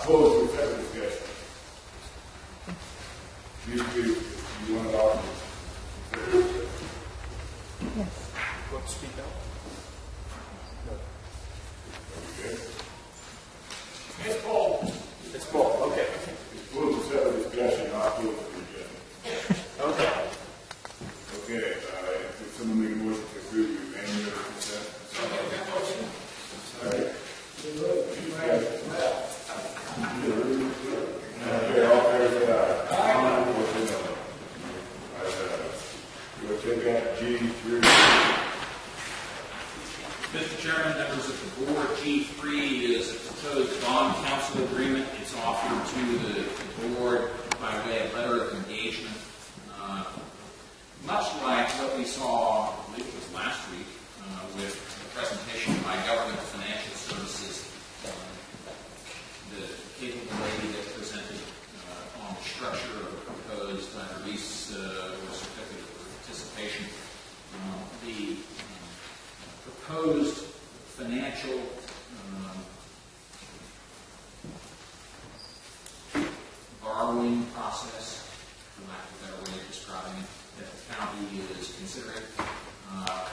suppose we've had a discussion. You want to talk? Yes. Want to speak now? Okay. It's Paul. It's Paul. Okay. We'll set a discussion, not close the agenda. Okay. Okay, if someone make a motion to approve your annual consent. All right. Okay, all fair say aye. Motion no. We'll take out G3. Mr. Chairman, members of the board, G3 is a proposed bond council agreement. It's offered to the board by way of letter of engagement. Much like what we saw, I believe it was last week, with the presentation by Government Financial Services, the capable lady that presented on the structure of the proposed lease or certificate of participation. The proposed financial borrowing process, for lack of a better way of describing it, that the county is considering,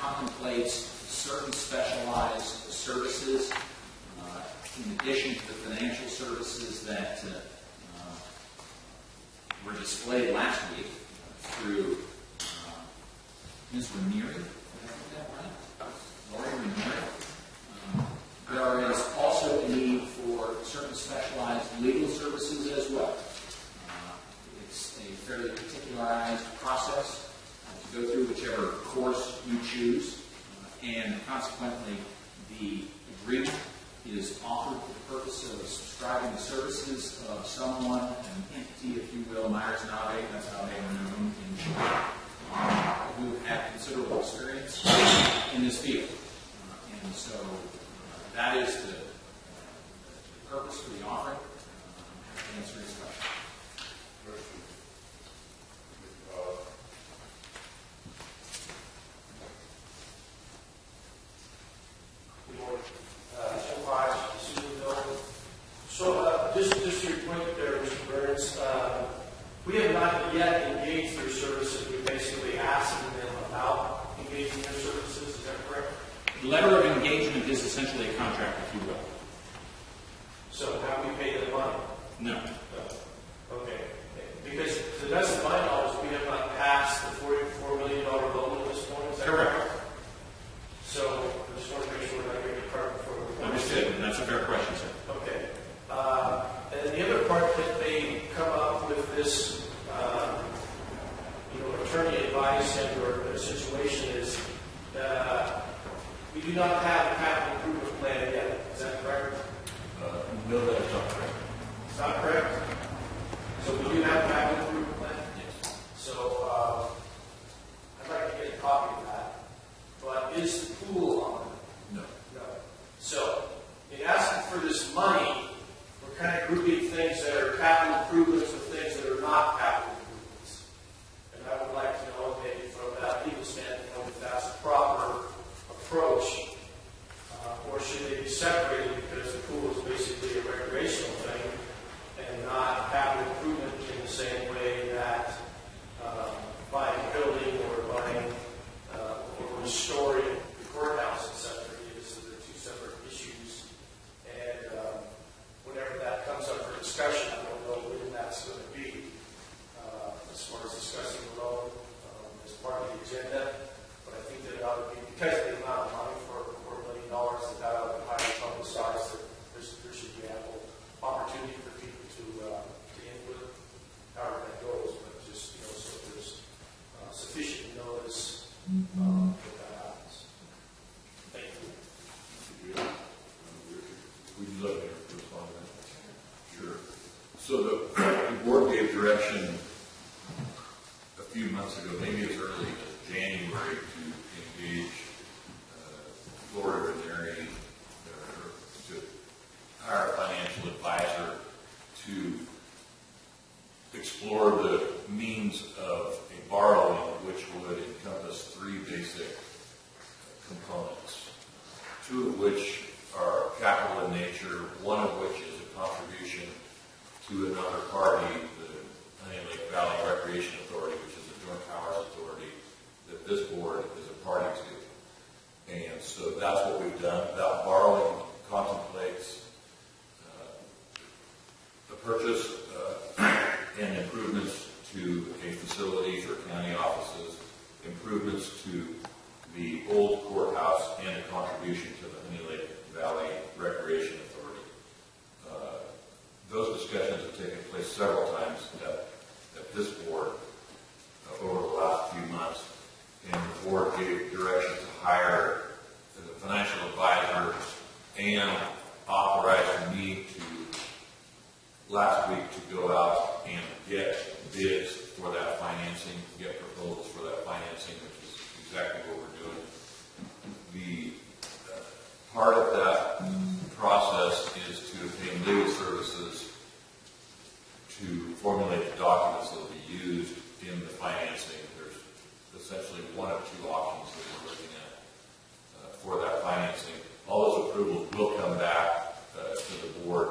contemplates certain specialized services in addition to the financial services that were displayed last week through Ms. Ranieri. Did I get that right? Lori Ranieri. There is also a need for certain specialized legal services as well. It's a fairly particularized process to go through whichever course you choose, and consequently the agreement is offered for the purpose of subscribing the services of someone, an entity, if you will, Myers-Nave, that's how they are known in Chile, who have considerable experience in this field. And so that is the purpose for the offering. I'm happy to answer his question. Just to your point there, Mr. Burns, we have not yet engaged their services. We basically asked them about engaging their services. Is that correct? The letter of engagement is essentially a contract, if you will. So have we paid them money? No. No. Okay. Because to the best of my knowledge, we have not passed the $44 million loan at this point. Is that correct? So I just want to make sure we're not getting a cart before we Understood. And that's a fair question, sir. Okay. And the other part that they come up with this, attorney advice and or their situation is we do not have a capital improvement plan yet. Is that correct? No, that is not correct. It's not correct? So we do have a capital improvement plan? Yes. So I'd like to get a copy of that. But is the pool on it? No. No. So in asking for this money, we're kind of grouping things that are capital improvements with things that are not capital improvements. And I would like to know, maybe from that legal standpoint, if that's the proper approach, or should they be separated because the pool is basically a recreational thing and not capital improvement in the same way that buying a building or buying or restoring the courthouse, etc. is. So they're two separate issues. And whenever that comes up for discussion, I don't know when that's going to be as far as discussing the loan as part of the agenda. But I think that it ought to be, because of the amount of money for $4 million, that ought to be highly publicized, that there should be ample opportunity for people to input however that goes. But just, so there's sufficient notice that that happens. Thank you. Would you like me to respond to that? Sure. So the board gave direction a few months ago, maybe as early as January, to engage Florida Ranieri to hire a financial advisor to explore the means of a borrowing which would encompass three basic components, two of which are capital in nature, one of which is a contribution to another party, the Onion Lake Valley Recreation Authority, which is a joint powers authority that this board is a party to. And so that's what we've done. That borrowing contemplates the purchase and improvements to a facility for county offices, improvements to the old courthouse, and a contribution to the Honey Lake Valley Recreation Authority. Those discussions have taken place several times at this board over the last few months, and the board gave direction to hire the financial advisor and authorized me last week to go out and get bids for that financing, get proposals for that financing, which is exactly what we're doing. The part of that process is to obtain legal services to formulate the documents that will be used in the financing. There's essentially one of two options that we're looking at for that financing. All those approvals will come back to the board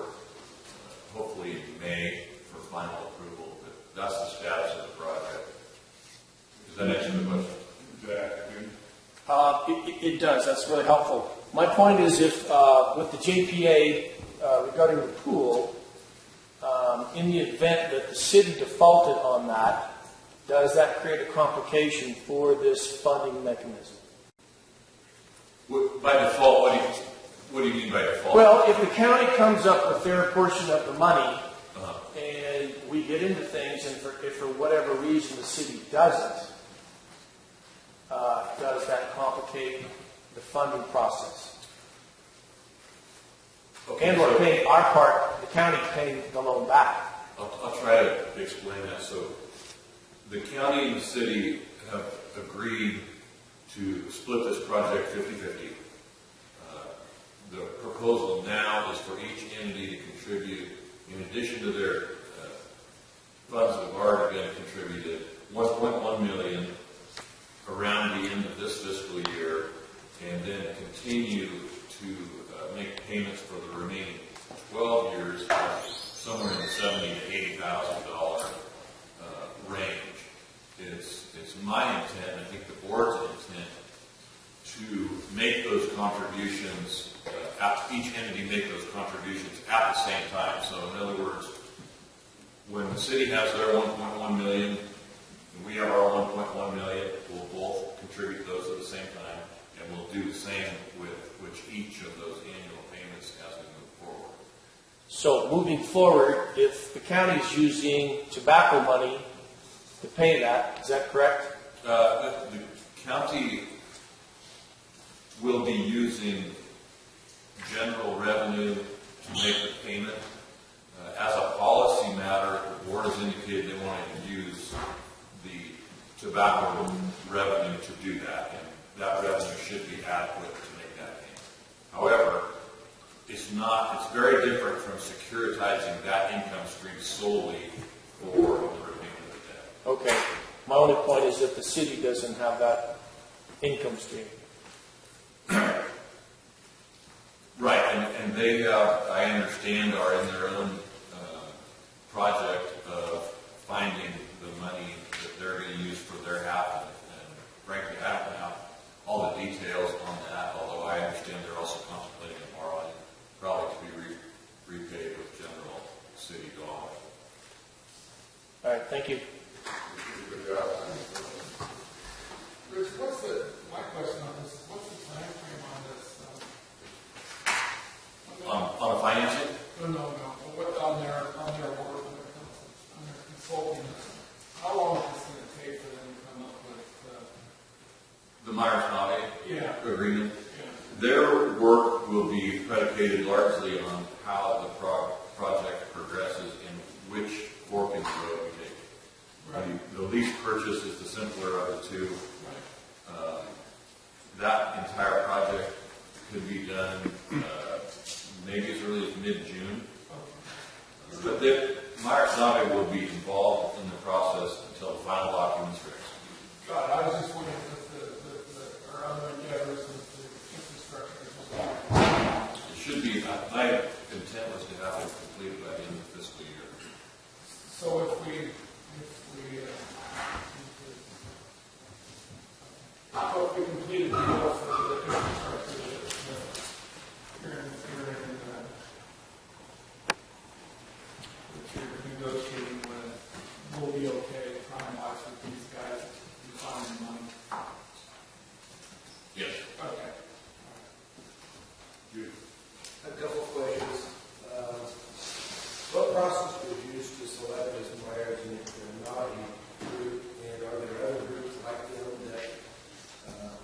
hopefully in May for final approval, but that's the status of the project. Does that answer the question? It does. That's really helpful. My point is, if with the JPA regarding the pool, in the event that the city defaulted on that, does that create a complication for this funding mechanism? By default, what do you mean by default? Well, if the county comes up with their portion of the money, and we get into things, and if for whatever reason the city doesn't, does that complicate the funding process? Okay, And we're paying our part, the county paying the loan back. I'll try to explain that. So the county and the city have agreed to split this project 50-50. The proposal now is for each entity to contribute, in addition to their funds that have already been contributed, $1.1 million around the end of this fiscal year, and then continue to make payments for the remaining 12 years, somewhere in the $70,000 to $80,000 range. It's my intent, I think the board's intent, to make those contributions, each entity make those contributions at the same time. So in other words, when the city has their $1.1 million, and we have our $1.1 million, we'll both contribute those at the same time, and we'll do the same with each of those annual payments as we move forward. So moving forward, if the county is using tobacco money to pay that, is that correct? The county will be using general revenue to make the payment. As a policy matter, the board has indicated they want to use the tobacco revenue to do that, and that revenue should be adequate to make that payment. However, it's very different from securitizing that income stream solely for the repayment of the debt. Okay. My only point is that the city doesn't have that income stream. Right, and they, I understand, are in their own project of finding the money that they're going to use for their half, and frankly, I don't have all the details on that, although I understand they're also contemplating a borrowing, probably to be repaid with general city dollars. All right, thank you. Good job. Rich, my question on this, what's the time frame on this? On financing? No. What on their work, on their consulting? How long is this going to take for them to come up with The Myers-Nave agreement? Yeah. Their work will be predicated largely on how the project progresses and which fork in the road we take. Right. The lease purchase is the simpler of the two. Right. That entire project could be done maybe as early as mid-June. But Myers-Nave will be involved in the process until the final documents are executed. God, I was just wondering if our other endeavors with the infrastructure as well. It should be, my intent was to have it completed by the end of the fiscal year. So if we completed the deal for the infrastructure that you're negotiating with, we'll be okay time-wise with these guys to find the money. Yes. Okay. Good. A couple of questions. What process was used to select Ms. Myers and the Naughty group, and are there other groups like them that,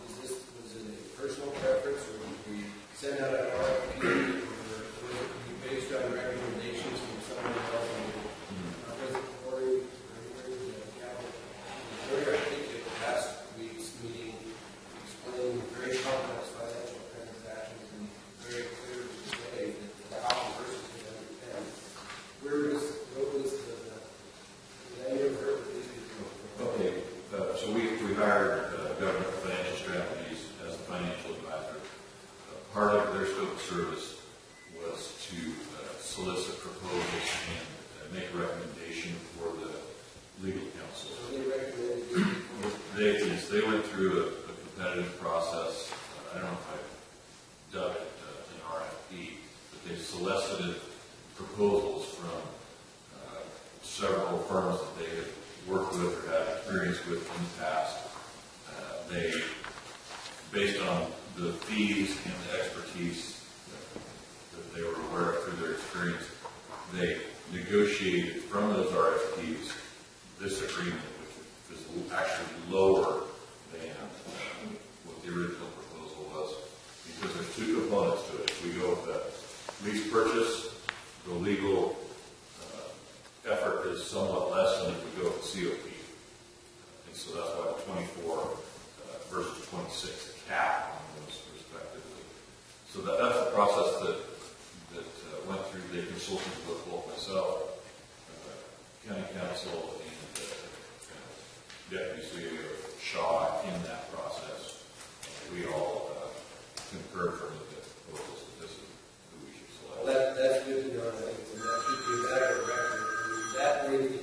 was it a personal preference, or did we send out an RFP, or was it based on recommendations from someone else? President Corey, I think at last week's meeting explained very complex financial transactions and very clear today that the common person can understand. What was the name of her? Okay, so we hired Government Financial Strategies as a financial advisor. Part of their scope of service was to solicit proposals and make a recommendation for the legal counsel. So they recommended They went through a competitive process. I don't know if I dubbed it an RFP, but they solicited proposals from several firms that they had worked with or had experience with in the past. They, based on the fees and the expertise that they were aware of through their experience, they negotiated from those RFPs this agreement, which is actually lower than what the original proposal was, because there's two components to it. If we go with the lease purchase, the legal effort is somewhat less than if we go with the COP. And so that's why the 24 versus 26 cap on those respectively. So that's the process that went through. They consulted with both myself, county council, and Deputy CEO Shaw in that process. We all concurred from the proposals that this is who we should select. Well, that's good to know. I think that should be a better record. That lady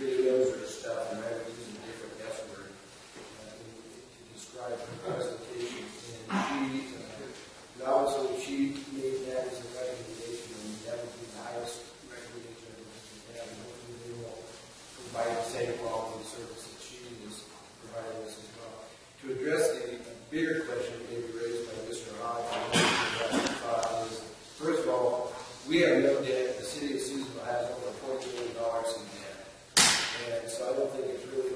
really knows her stuff, and I would use a different S word to describe her presentation. And obviously, she made that as a recommendation, and that would be the highest recommendation I would have. And hopefully, they will provide the same quality of service that she is providing us as well. To address the bigger question that may be raised by Mr. Hodge, is first of all, we have no debt. The city of Susanville has over $40 million in debt. And so I don't think it's really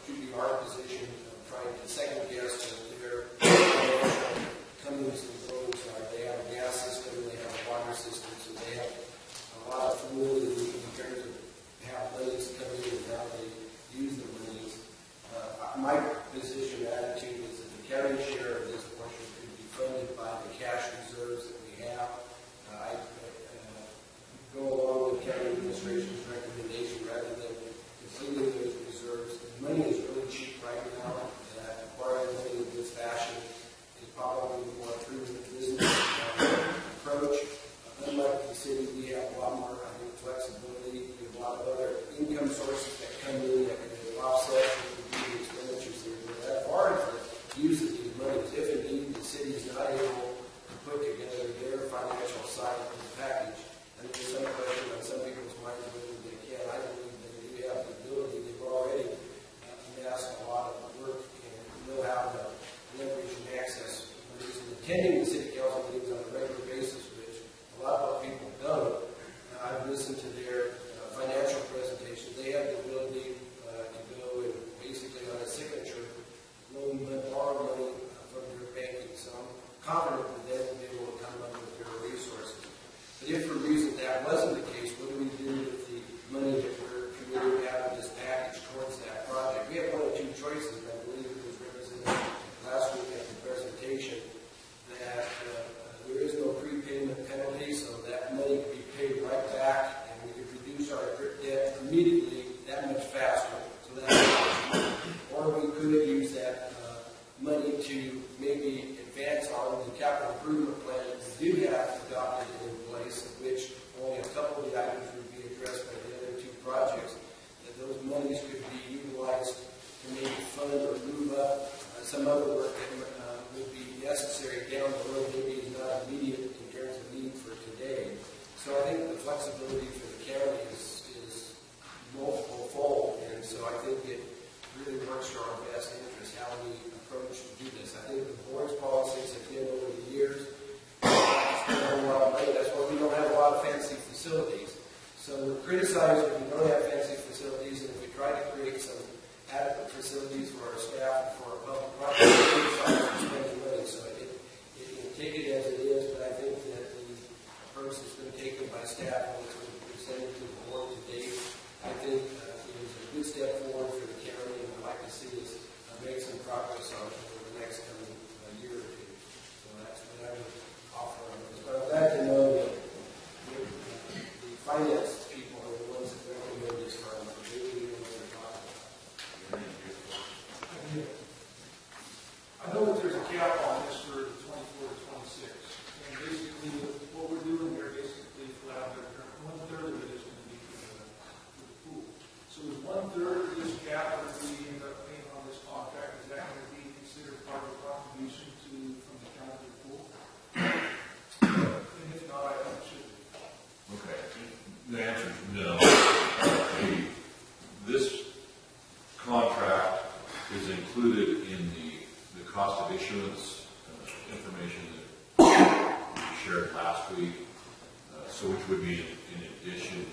should be our position of trying to second guess their financial comings and goings. They have a gas system, they have a water system, so they have a lot of fluidity in terms of how monies come in and how they use the monies. My position attitude is that the county share of this portion could be funded by the cash reserves that we have. I go along with county administration's recommendation rather than consuming those reserves. The money is really cheap right now. Acquiring money in this fashion is probably the more prudent business approach. Unlike the city, we have a lot more, flexibility. We have a lot of other income sources that come in that can offset the expenditures there. But as far as the use of these monies, if indeed the city is not able to put together their financial side of the package, and there's some question on some people's minds whether they can. I believe that they do have the ability. They've already amassed a lot of work and know how to leverage and access monies. And attending the city council meetings on a regular basis, which a lot of people don't, I've listened to their financial presentations. They have the ability to go and basically on a signature loan, borrow money from their banking. So I'm confident that they will be able to come up with their resources. But if for reason that wasn't the case, what do we do with the money that we're committing out of this package towards that project? We have one of two choices, and I believe it was represented last week at the presentation, that there is no prepayment penalty, so that money could be paid right back, and we could reduce our debt immediately that much faster. So or we could use that money to maybe advance on the capital improvement plan that we do have adopted in place, of which only a couple of the So I think the flexibility for the county is multiple fold, and so I think it really works for our best interest how we approach to do this. I think the board's policies have been over the years. Spend a whole lot of money. That's why we don't have a lot of fancy facilities. So we're criticized if we don't have fancy facilities, and if we try to create some adequate facilities for our staff and for our public property, we're criticized for spending money. So take it as it is, but I think that the approach that's been taken by staff and what's been presented to the board to date, I think is a good step forward for the county, and I'd like to see us make some progress on it over the next coming year or two. So that's what I would offer on this. But I'm glad to know that the finance people are the ones that recommend this firm. They really know what they're talking about. I know that there's a cap on this for the 24 to 26, and basically what we're doing here, basically, one-third of it is going to be for the pool. So is one-third of this cap that we end up paying on this contract, is that going to be considered part of the contribution from the county to the pool? And if not, I think it should be. Okay. The answer is no. This contract is included in the cost of issuance information that we shared last week, so which would be in addition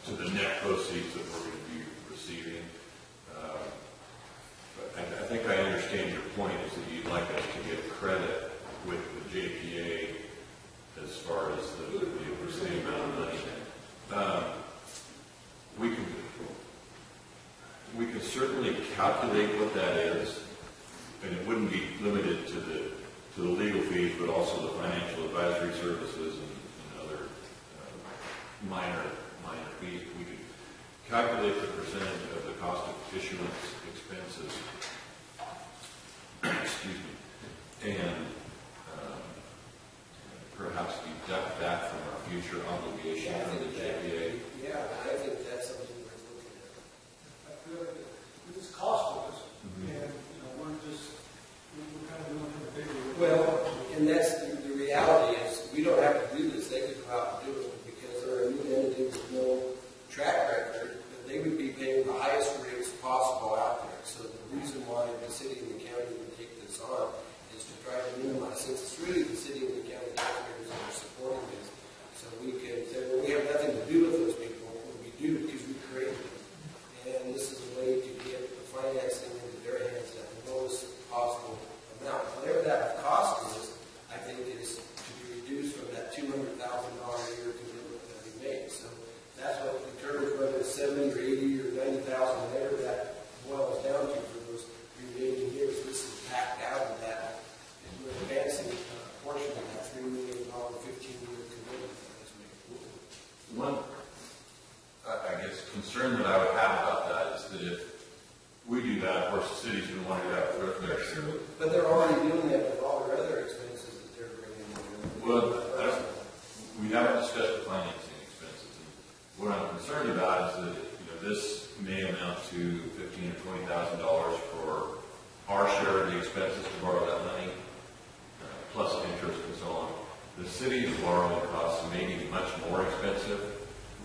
to the net proceeds that we're going to be receiving. But I think I understand your point is that you'd like us to get credit with the JPA as far as the amount of money. We can certainly calculate what that is, and it wouldn't be limited to the legal fees, but also the financial advisory services and other minor fees. We could calculate the percentage of the cost of issuance expenses, excuse me, and perhaps deduct that from our future obligation to the JPA. Yeah, I think that's something worth looking at. I feel like it's costless, and we're kind of doing it bigger. Well, and that's the reality is we don't have to do this. They could go out and do it because they're a new entity with no track record. But they would be paying the highest rates possible out there. So the reason why the city and the county would take this on is to try to minimize, since it's really the city and the county taxpayers that are supporting this. So we can say, well, we have nothing to do with those people. Well, we do because we created them. And this is a way to get the financing into their hands at the lowest possible amount. Whatever that cost is, I think is to be reduced from that $200,000 a year commitment that we made. So that's what determines whether it's 70 or 80 or 90,000, whatever that boils down to for those remaining years. This is backed out of that, and we're advancing a portion of that $3 million 15-year commitment that was made. One, I guess, concern that I would have about that is that if we do that, of course, the city's going to want to do that for their share. But they're already doing that with all their other expenses that they're bringing in. Well, we haven't discussed the financing expenses. And what I'm concerned about is that this may amount to $15,000 or $20,000 for our share of the expenses to borrow that money, plus interest and so on. The city's borrowing costs may be much more expensive,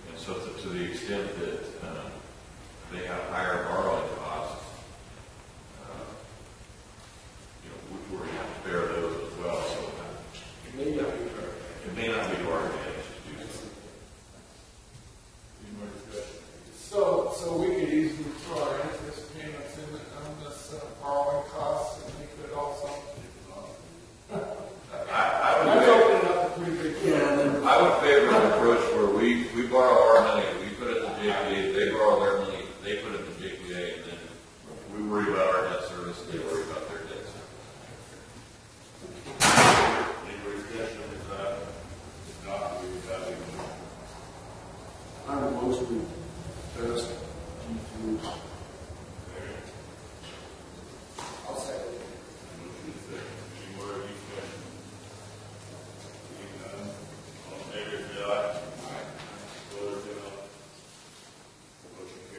and so to the extent that they have higher borrowing costs, we're going to have to bear those as well. So It may not be to our advantage to do so. Any more discussion? So we could easily throw our interest payments in on this borrowing costs, and we could also. That's opening up a pretty big can. I would favor an approach where we borrow our money, we put it in the JPA, they borrow their money, they put it in the JPA, and then we worry about our debt service, and they worry about their debt service. Any more discussion on that? If not, we would have a I'm mostly